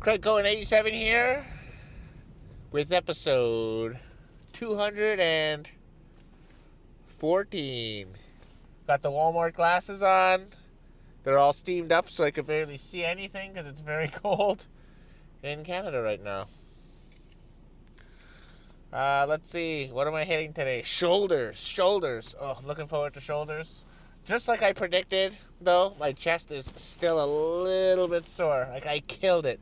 Craig Cohen 87 here with episode 214. Got the Walmart glasses on. They're all steamed up so I can barely see anything because it's very cold in Canada right now. Let's see. What am I hitting today? Shoulders. Oh, looking forward to shoulders. Just like I predicted, though, my chest is still a little bit sore. Like, I killed it.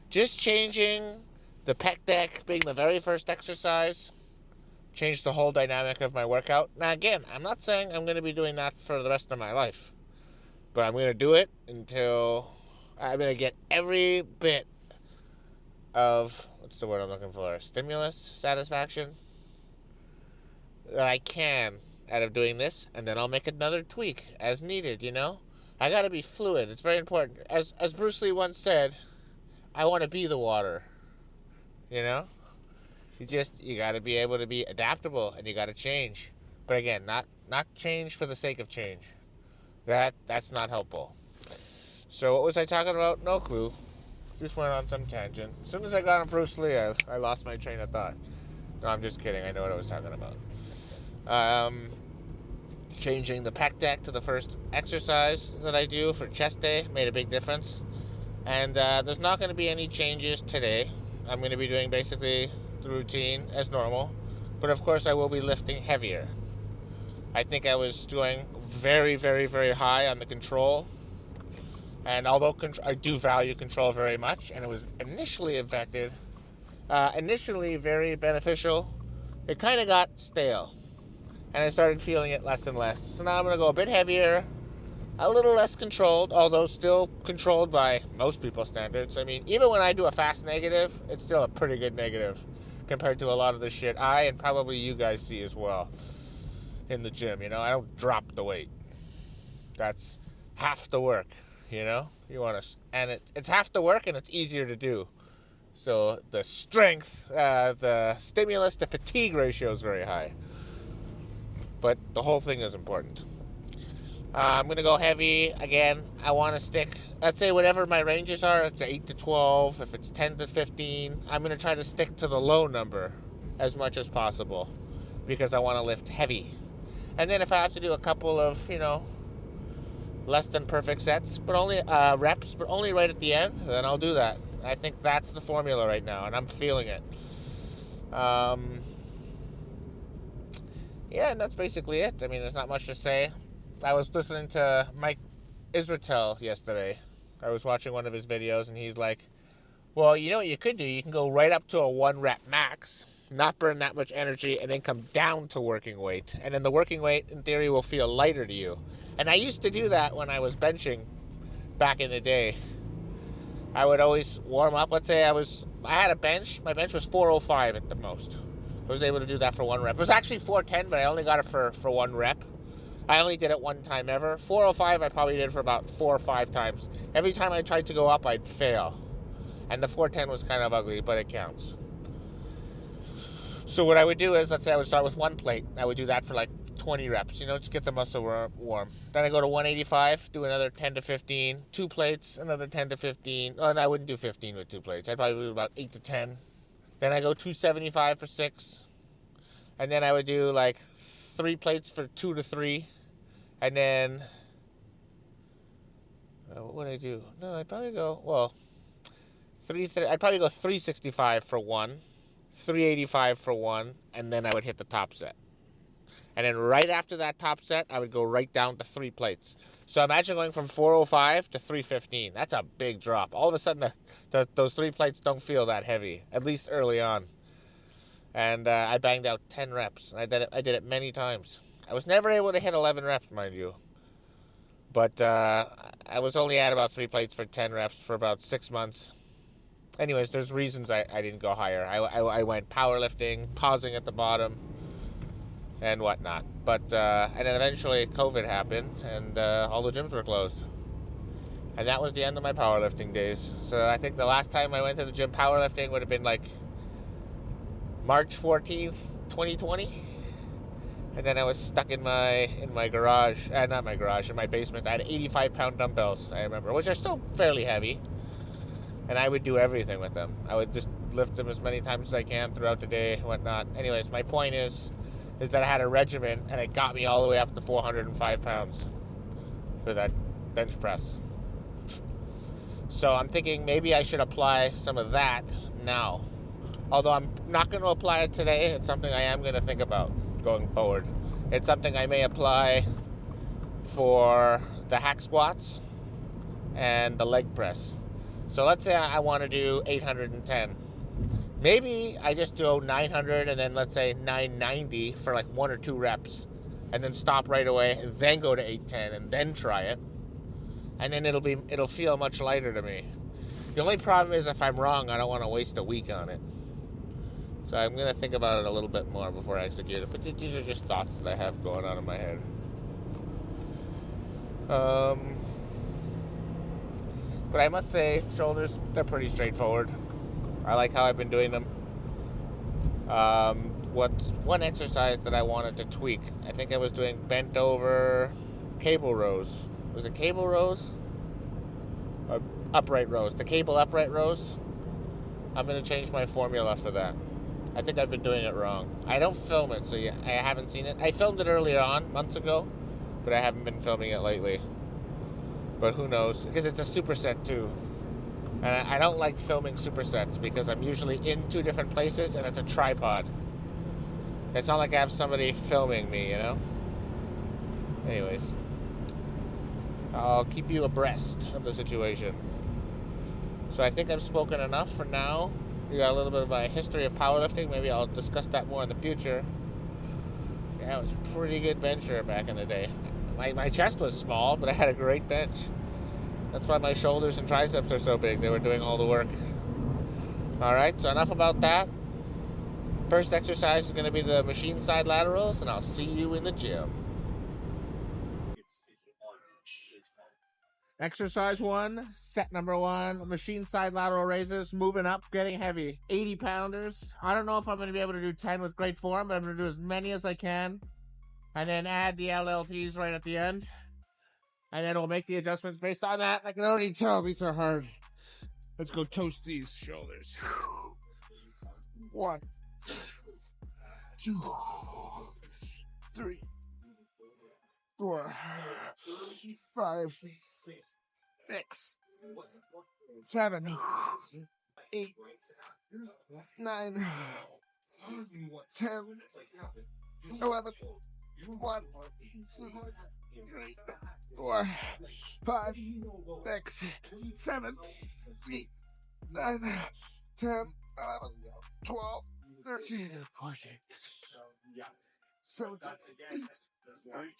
Just changing the pec deck being the very first exercise changed the whole dynamic of my workout. Now, again, I'm not saying I'm going to be doing that for the rest of my life, but I'm going to do it until I'm going to get every bit of, what's the word I'm looking for, stimulus, satisfaction that I can out of doing this, and then I'll make another tweak as needed, you know? I got to be fluid. It's very important. As Bruce Lee once said, I want to be the water, you know? You got to be able to be adaptable, and you got to change. But again, not change for the sake of change. That's not helpful. So what was I talking about? No clue. Just went on some tangent. As soon as I got on Bruce Lee, I lost my train of thought. No, I'm just kidding. I know what I was talking about. Changing the pec deck to the first exercise that I do for chest day made a big difference. And there's not going to be any changes today. I'm going to be doing basically the routine as normal. But of course, I will be lifting heavier. I think I was doing very, very, very high on the control. And although I do value control very much, and it was initially very beneficial, it kind of got stale. And I started feeling it less and less. So now I'm going to go a bit heavier, a little less controlled, although still controlled by most people's standards. I mean, even when I do a fast negative, it's still a pretty good negative compared to a lot of the shit I and probably you guys see as well in the gym, you know? I don't drop the weight. That's half the work, you know? And it's half the work and it's easier to do. So the strength, the stimulus to fatigue ratio is very high. But the whole thing is important. I'm going to go heavy. Again, I want to stick, let's say whatever my ranges are, it's 8 to 12, if it's 10 to 15, I'm going to try to stick to the low number as much as possible because I want to lift heavy. And then if I have to do a couple of, less than perfect sets, but only reps, but only right at the end, then I'll do that. I think that's the formula right now, and I'm feeling it. Yeah, and that's basically it. I mean, there's not much to say. I was listening to Mike Israetel yesterday. I was watching one of his videos, and he's like, well, you know what you could do? You can go right up to a 1 rep max, not burn that much energy, and then come down to working weight. And then the working weight, in theory, will feel lighter to you. And I used to do that when I was benching back in the day. I would always warm up. Let's say I had a bench. My bench was 405 at the most. I was able to do that for 1 rep. It was actually 410, but I only got it for 1 rep. I only did it 1 time ever. 405 I probably did for about 4 or 5 times. Every time I tried to go up, I'd fail. And the 410 was kind of ugly, but it counts. So what I would do is, let's say I would start with 1 plate. I would do that for like 20 reps, just get the muscle warm. Then I go to 185, do another 10 to 15. 2 plates, another 10 to 15. Oh, and I wouldn't do 15 with 2 plates. I'd probably do about 8 to 10. Then I go 275 for 6. And then I would do like 3 plates for 2 to 3. And then, what would I do? No, I'd probably go, I'd probably go 365 for 1, 385 for 1, and then I would hit the top set. And then right after that top set, I would go right down to 3 plates. So imagine going from 405 to 315. That's a big drop. All of a sudden, those 3 plates don't feel that heavy, at least early on. And I banged out 10 reps. I did it many times. I was never able to hit 11 reps, mind you. But I was only at about 3 plates for 10 reps for about 6 months. Anyways, there's reasons I didn't go higher. I went powerlifting, pausing at the bottom, and whatnot. But and then eventually COVID happened, and all the gyms were closed. And that was the end of my powerlifting days. So I think the last time I went to the gym powerlifting would have been like March 14th, 2020. And then I was stuck in my garage, not my garage, in my basement. I had 85-pound dumbbells, I remember, which are still fairly heavy. and I would do everything with them. I would just lift them as many times as I can throughout the day and whatnot. Anyways, my point is that I had a regimen, and it got me all the way up to 405 pounds for that bench press. So I'm thinking maybe I should apply some of that now. Although I'm not going to apply it today, it's something I am going to think about going forward. It's something I may apply for the hack squats and the leg press. So let's say I want to do 810. Maybe I just do 900 and then let's say 990 for like 1 or 2 reps, and then stop right away and then go to 810 and then try it. And then it'll feel much lighter to me. The only problem is if I'm wrong, I don't want to waste a week on it. So I'm going to think about it a little bit more before I execute it. But these are just thoughts that I have going on in my head. But I must say, shoulders, they're pretty straightforward. I like how I've been doing them. What's one exercise that I wanted to tweak? I think I was doing bent over cable rows. Was it cable rows? Or upright rows? The cable upright rows? I'm going to change my formula for that. I think I've been doing it wrong. I don't film it, so yeah, I haven't seen it. I filmed it earlier on, months ago, but I haven't been filming it lately. But who knows? Because it's a superset too. And I don't like filming supersets because I'm usually in 2 different places and it's a tripod. It's not like I have somebody filming me, you know? Anyways, I'll keep you abreast of the situation. So I think I've spoken enough for now. You got a little bit of my history of powerlifting. Maybe I'll discuss that more in the future. Yeah, I was a pretty good bencher back in the day. My chest was small, but I had a great bench. That's why my shoulders and triceps are so big. They were doing all the work. All right, so enough about that. First exercise is going to be the machine side laterals, and I'll see you in the gym. Exercise 1, set number 1, machine side lateral raises, moving up, getting heavy. 80 pounders. I don't know if I'm going to be able to do 10 with great form, but I'm going to do as many as I can. And then add the LLTs right at the end. And then we'll make the adjustments based on that. I can already tell these are hard. Let's go toast these shoulders. 1, 2, 3, 4, 5, 6, 7, 8, 9, 10, 11, 1, 2, 3, 4, 5, 6, 7, 8, 9, 10, 11, 12, 13, 14, 17, 18,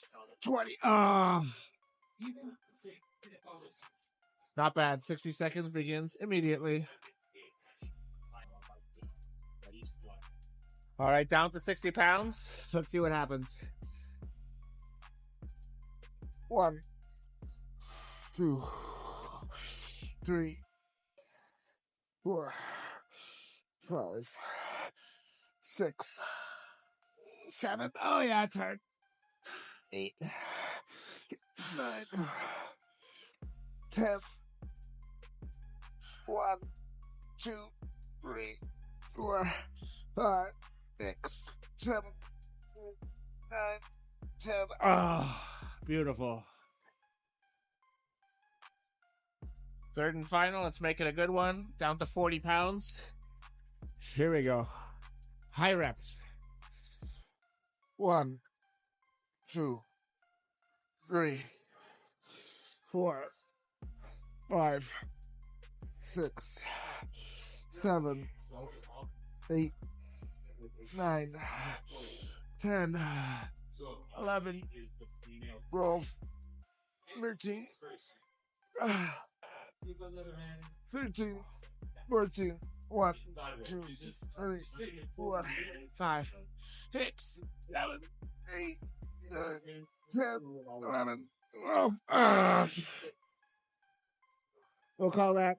20. Not bad. 60 seconds begins immediately. All right, down to 60 pounds. Let's see what happens. 1, 2, 3, 4, 5, 6, 7. Oh yeah, it's hard. 8, 9, 10. 1, 2, 3, 4, 5, 6, 7, 9, 10. Oh, beautiful. Third and final. Let's make it a good one. Down to 40 pounds. Here we go. High reps. 1, 2, 3, 4, 5, 6, 7, 8, 9, 10, 11, 12, 13, 13, 14, 1, 2, 3, 4, 5, 6, 7, 8, 9, 10, 11, 12. We'll call that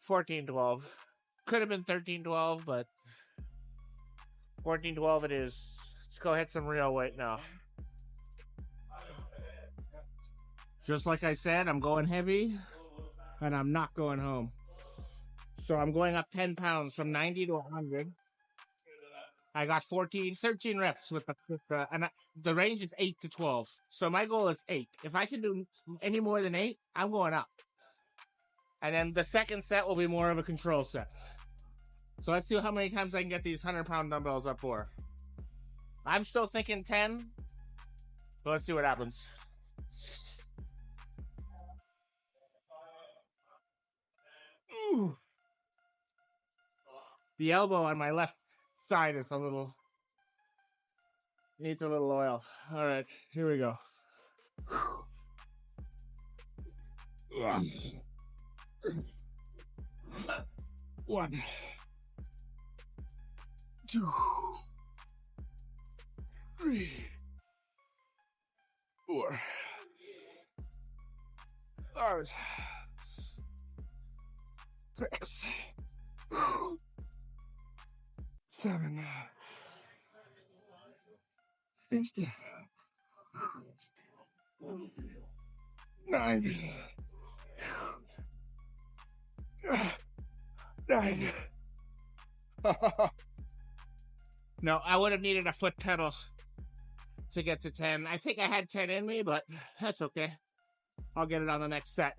14-12. Could have been 13-12, but 14-12 it is. Let's go hit some real weight now. Just like I said, I'm going heavy, and I'm not going home. So I'm going up 10 pounds from 90 to 100. I got 13 reps and the range is 8 to 12. So my goal is 8. If I can do any more than 8, I'm going up. And then the second set will be more of a control set. So let's see how many times I can get these 100-pound dumbbells up for. I'm still thinking 10, but let's see what happens. Ooh. The elbow on my left side is needs a little oil. All right, here we go. One, two, three, 4, 5, 6, 7, 8, 9, 9. No, I would have needed a foot pedal to get to 10. I think I had 10 in me, but that's okay. I'll get it on the next set.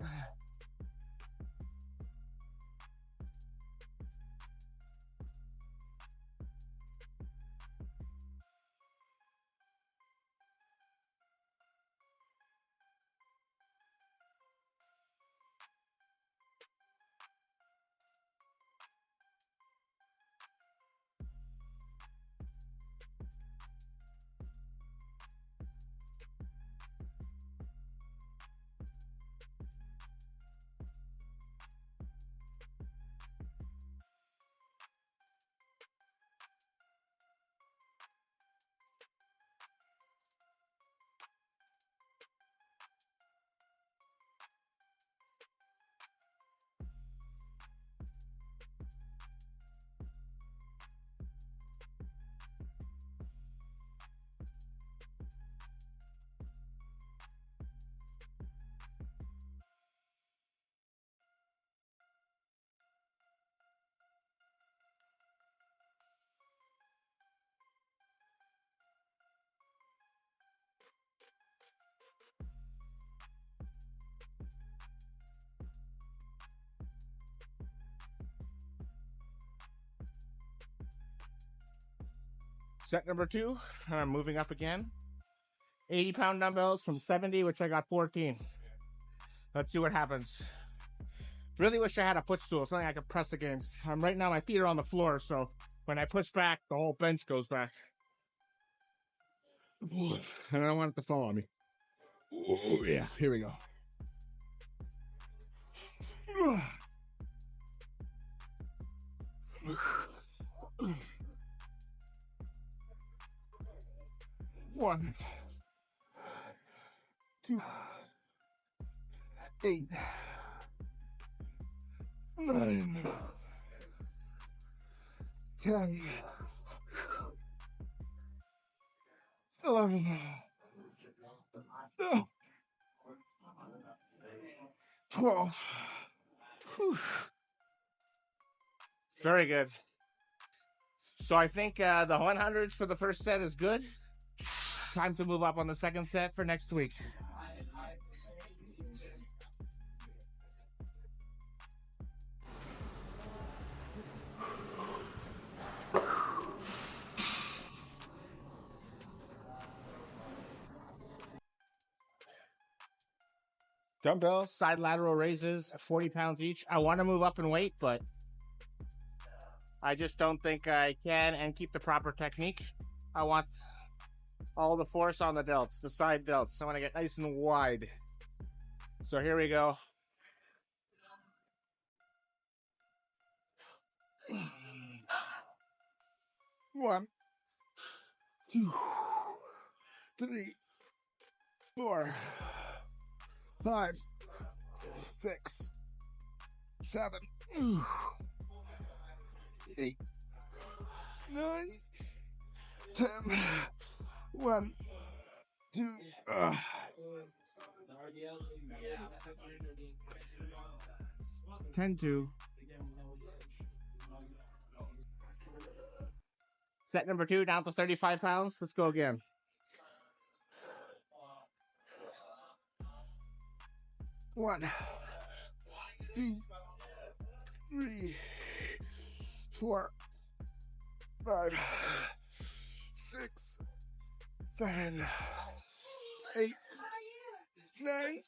Set number 2, I'm moving up again. 80-pound dumbbells from 70, which I got 14. Let's see what happens. Really wish I had a footstool, something I could press against. Right now my feet are on the floor, so when I push back, the whole bench goes back. And I don't want it to fall on me. Oh, yeah, here we go. One, 2, 8, 9, 10, 11, 12. Very good. So I think the 100s for the first set is good. Time to move up on the second set for next week. Dumbbells, side lateral raises, 40 pounds each. I want to move up in weight, but I just don't think I can and keep the proper technique. I want all the force on the delts, the side delts. I want to get nice and wide. So here we go. 1, 2, 3, 4, 5, 6, 7, 8, 9, 10. 1, 2, 10-2. Set number 2, down to 35 pounds. Let's go again. 1, 2, 3, 4, 5, 6, 7, 8, 9,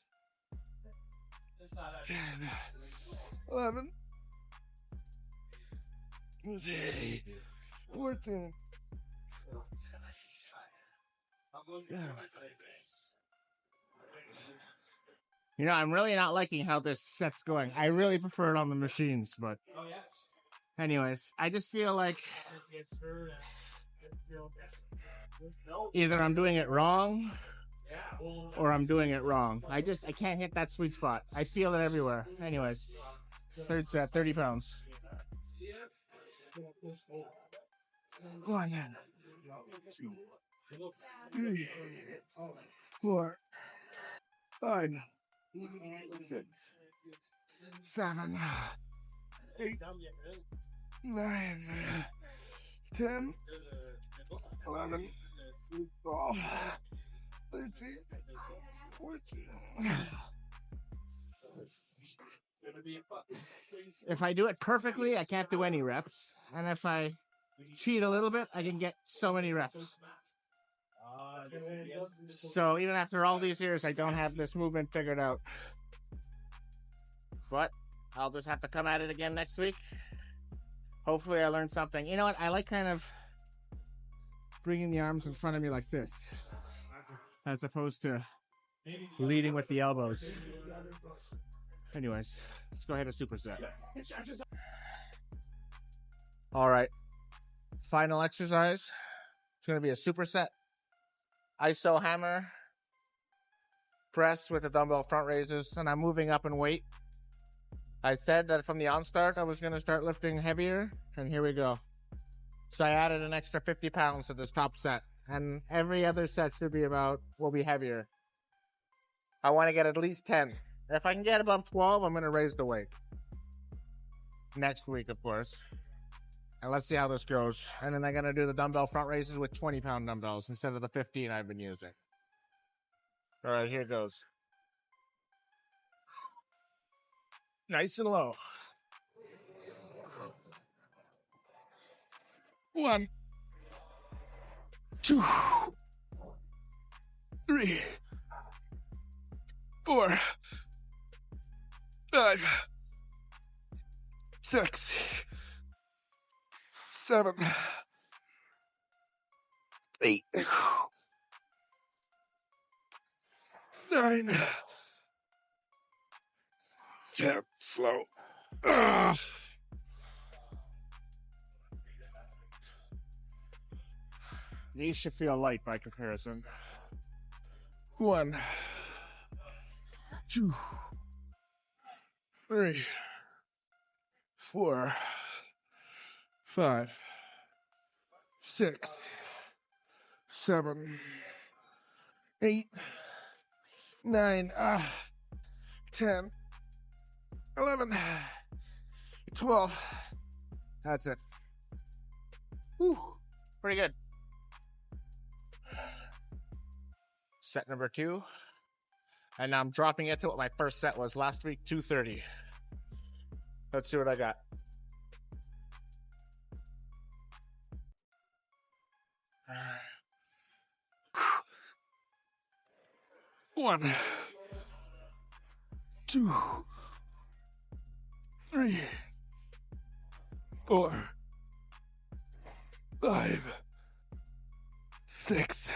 10, 11, 14. You know, I'm really not liking how this set's going. I really prefer it on the machines, but anyways, I just feel like either I'm doing it wrong or I'm doing it wrong. I can't hit that sweet spot. I feel it everywhere. Anyways, third set, 30 pounds. 1, 2, 3, 4, 5, 6, 7, 8, 9, 10, 11, 12, 13, 14. If I do it perfectly, I can't do any reps. And if I cheat a little bit, I can get so many reps. So even after all these years, I don't have this movement figured out. But I'll just have to come at it again next week. Hopefully I learned something. You know what? I like kind of bringing the arms in front of me like this, as opposed to leading with the elbows. Anyways, let's go ahead and superset. All right. Final exercise. It's going to be a superset. ISO hammer press with the dumbbell front raises, and I'm moving up in weight. I said that from the onstart I was going to start lifting heavier, and here we go. So I added an extra 50 pounds to this top set, and every other set will be heavier. I want to get at least 10. If I can get above 12, I'm going to raise the weight. Next week, of course. And let's see how this goes. And then I'm going to do the dumbbell front raises with 20-pound dumbbells instead of the 15 I've been using. All right, here goes. Nice and low. 1, 2, 3, 4, 5, 6, 7, 8, 9, 10. Slow. These should feel light by comparison. 1, 2, 3, 4, 5, 6, 7, 8, 9, 10, 11, 12. That's it. Whew. Pretty good. Set number 2. And I'm dropping it to what my first set was last week, 230. Let's see what I got. One, 2, 3, 4, 5, 6,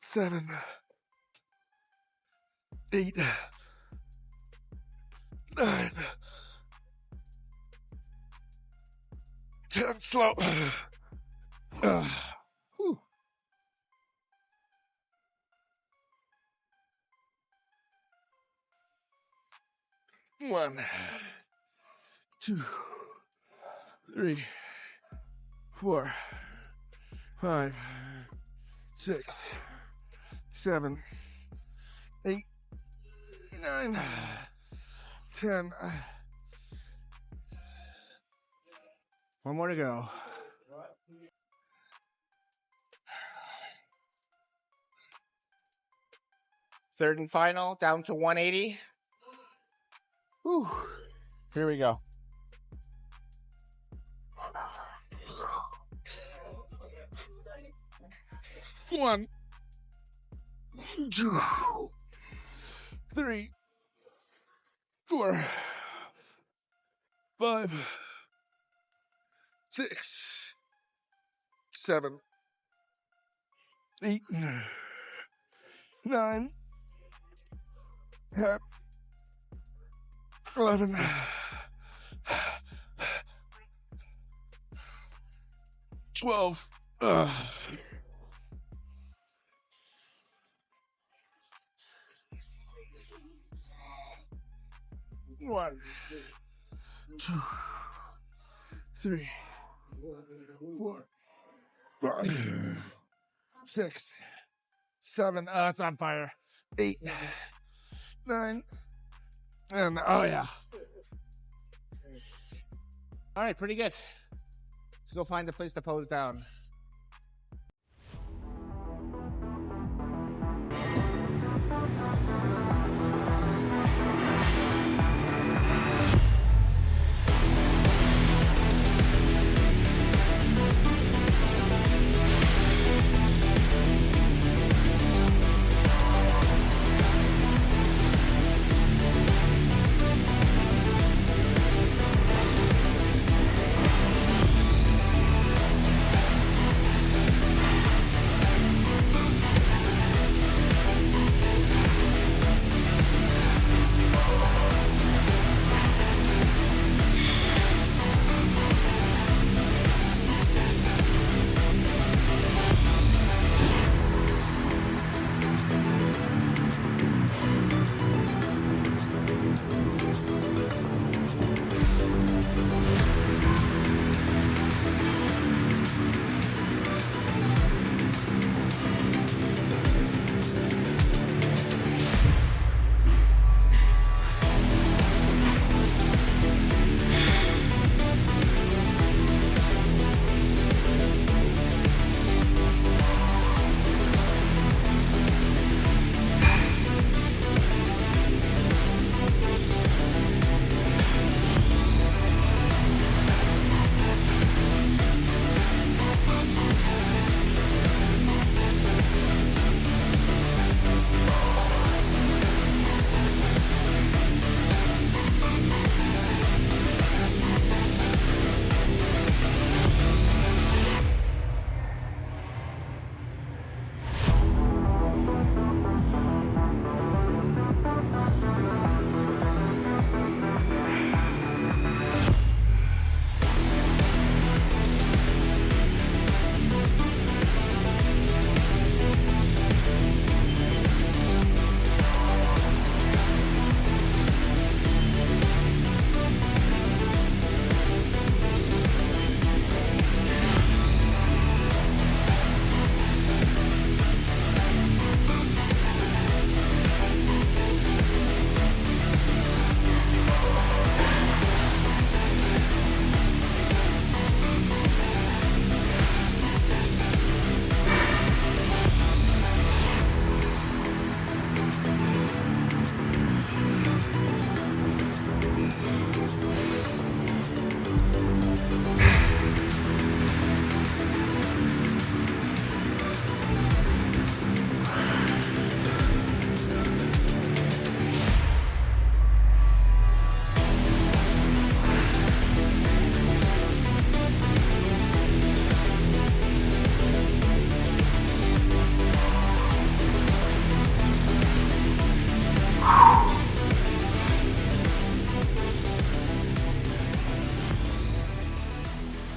7, 8, 9, 10. Slow. Whew. 1, 2, 3, 4, 5, 6, 7, 8, 9, 10. One more to go. Third and final, down to 180. Whew. Here we go. 1, 2, 3, 4, 5, 6, 7, 8, 9, 10, 11, 12. 1, 2, 3, 4, 5, 6, 7. Oh, it's on fire. 8, 9, and oh yeah. All right, pretty good. Let's go find a place to pose down.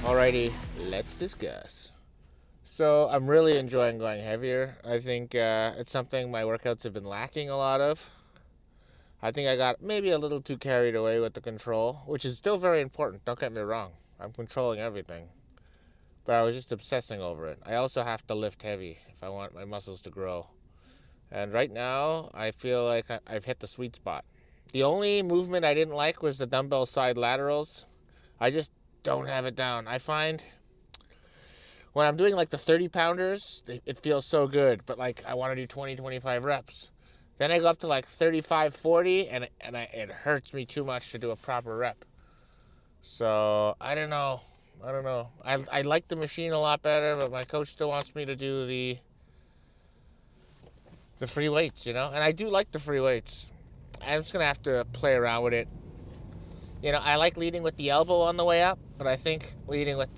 Alrighty, let's discuss. So I'm really enjoying going heavier. I think it's something my workouts have been lacking a lot of. I think I got maybe a little too carried away with the control, which is still very important. Don't get me wrong. I'm controlling everything. But I was just obsessing over it. I also have to lift heavy if I want my muscles to grow. And right now, I feel like I've hit the sweet spot. The only movement I didn't like was the dumbbell side laterals. I just don't have it down. I find when I'm doing like the 30 pounders, it feels so good, but like I want to do 20, 25 reps. Then I go up to like 35, 40, and it hurts me too much to do a proper rep. So I don't know. I like the machine a lot better, but my coach still wants me to do the free weights, and I do like the free weights. I'm just gonna have to play around with it. I like leading with the elbow on the way up, but I think leading with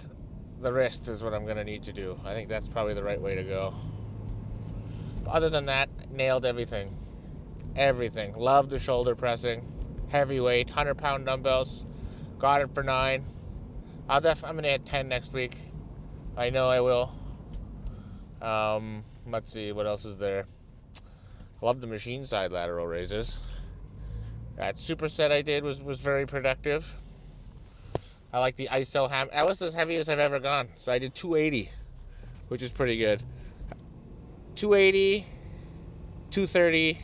the wrist is what I'm gonna need to do. I think that's probably the right way to go. But other than that, nailed everything. Everything. Love the shoulder pressing. Heavyweight, 100-pound dumbbells. Got it for 9. I'm gonna hit 10 next week. I know I will. Let's see, what else is there? Love the machine side lateral raises. That superset I did was very productive. I like the ISO ham. That was as heavy as I've ever gone. So I did 280, which is pretty good. 280, 230,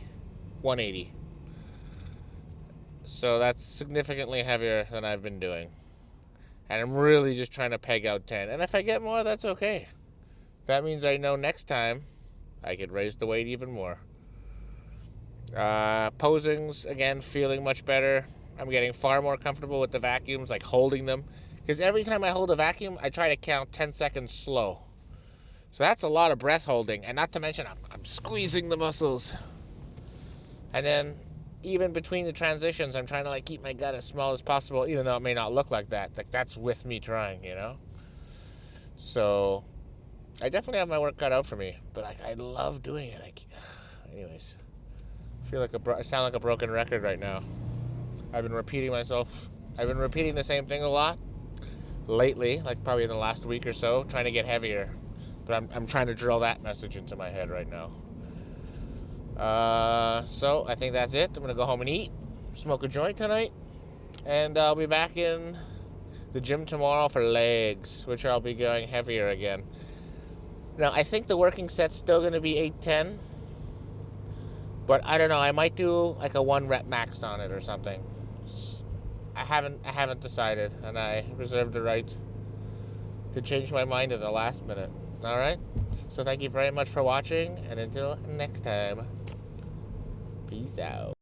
180. So that's significantly heavier than I've been doing. And I'm really just trying to peg out 10. And if I get more, that's okay. That means I know next time I could raise the weight even more. Posings, again, feeling much better. I'm getting far more comfortable with the vacuums, like holding them. Because every time I hold a vacuum, I try to count 10 seconds slow. So that's a lot of breath holding. And not to mention, I'm squeezing the muscles. And then even between the transitions, I'm trying to keep my gut as small as possible, even though it may not look like that. Like, that's with me trying, So I definitely have my work cut out for me. But I love doing it. Anyways. I feel like I sound like a broken record right now. I've been repeating myself. I've been repeating the same thing a lot lately, like probably in the last week or so, trying to get heavier. But I'm trying to drill that message into my head right now. So I think that's it. I'm gonna go home and eat, smoke a joint tonight, and I'll be back in the gym tomorrow for legs, which I'll be going heavier again. Now I think the working set's still gonna be 8-10. But I don't know, I might do like a 1 rep max on it or something. I haven't decided, and I reserve the right to change my mind at the last minute. All right? So thank you very much for watching, and until next time, peace out.